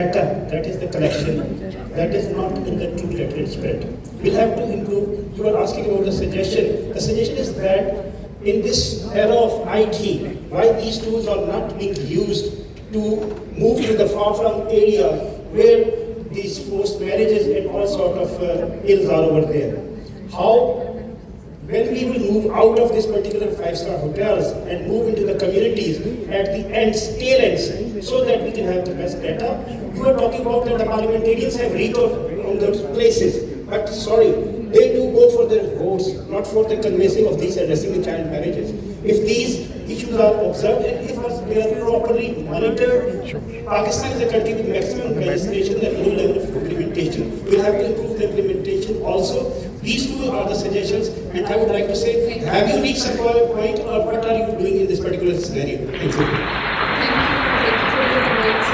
Data, that is the collection, that is not in the true literate spirit. We'll have to improve. You are asking about the suggestion. The suggestion is that in this era of IT, why these tools are not being used to move to the far-flung area where these forced marriages and all sort of ills are over there. How, when we will move out of this particular five-star hotels and move into the communities at the ends, tail ends, so that we can have the best data. You are talking about that the parliamentarians have vetoed on those places, but sorry, they do go for their votes, not for the convincing of these addressing the child marriages. If these issues are observed and if they are properly monitored, Pakistan is a country with maximum legislation and low level of implementation. We'll have to improve the implementation also. These two are the suggestions, and I would like to say, have you reached a point, or what are you doing in this particular scenario? Thank you. Thank you for your comments.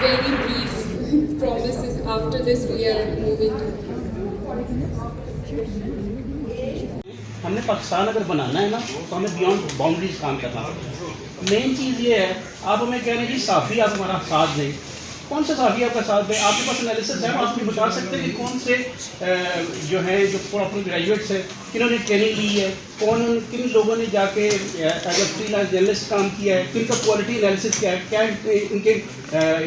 Very brief promises. After this, we are moving to. हमने पाकिस्तान अगर बनाना है ना तो हमें beyond boundaries काम करना है। Main चीज़ ये है, आप हमें कह रहे हैं जी साफ़ी आप हमारा साथ दें, कौन सा साफ़ी आपका साथ दें? आपके पास एनालिसिस है, आप बता सकते हैं कि कौन से जो है जो प्रॉपर ग्रेजुएट्स हैं, किन्होंने ट्रेनिंग ली है, किन लोगों ने जाके एज ए फ्रीलांस जर्नलिस्ट काम किया है, किन का क्वालिटी एनालिसिस क्या है, क्या इनके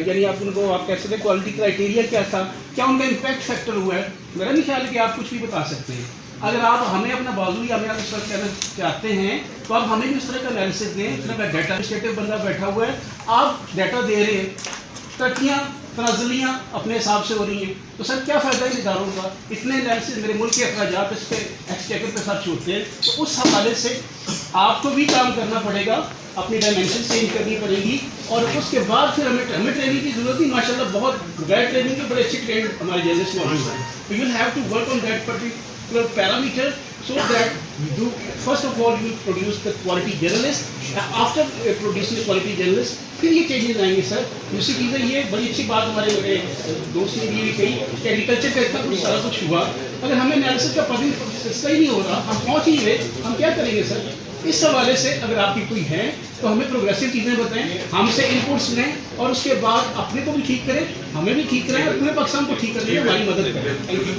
यानी आप उनको आप कह सकते हैं क्वालिटी क्राइटेरिया क्या था, क्या उनका इम्पैक्ट फैक्टर हुआ है। मेरा नहीं ख्याल है कि आप कुछ भी बता सकते हैं। अगर आप हमें अपना बाजू या हमें इस तरह कहना चाहते हैं तो आप हमें भी इस तरह का एनालिसिस दें, इस तरह का डाटा इनिशिएटिव बंदा बैठा हुआ है, आप डाटा दे रहे हैं, तरक्कियाँ तनाज़ुलियाँ अपने हिसाब से हो रही हैं, तो सर क्या फ़ायदा इन इदारों का? इतने एनालिसिस मेरे मुल्क के अखराजात इस पर एक्सचेकर पे खर्च होते हैं, तो उस हवाले से आपको भी काम करना पड़ेगा, अपनी डायमेंशन चेंज करनी पड़ेगी, और उसके बाद फिर हमें ट्रेनिंग की ज़रूरत नहीं। माशाल्लाह बहुत बगैर ट्रेनिंग के बड़े अच्छे ट्रेन हमारे जर्नलिस्ट मौजूद हैं। तो you have to work on that particular parameter so that you do, first of all you produce the quality journalist, after producing the quality journalist फिर ये चेंजेस आएंगे सर। दूसरी चीज़ है, ये बड़ी अच्छी बात हमारे मेरे दोस्त ने भी कही कि एग्रीकल्चर का इतना कुछ सारा कुछ हुआ, अगर हमें एनालिसिस का पता ही नहीं हो रहा, हम पहुँच ही गए, हम क्या करेंगे सर? इस हवाले से अगर आपकी कोई है तो हमें प्रोग्रेसिव चीज़ें बताएं, हमसे इनपुट्स लें और उसके बाद अपने को भी ठीक करें, हमें भी ठीक करें और पूरे पाकिस्तान को ठीक करने में हमारी मदद करें। Thank you.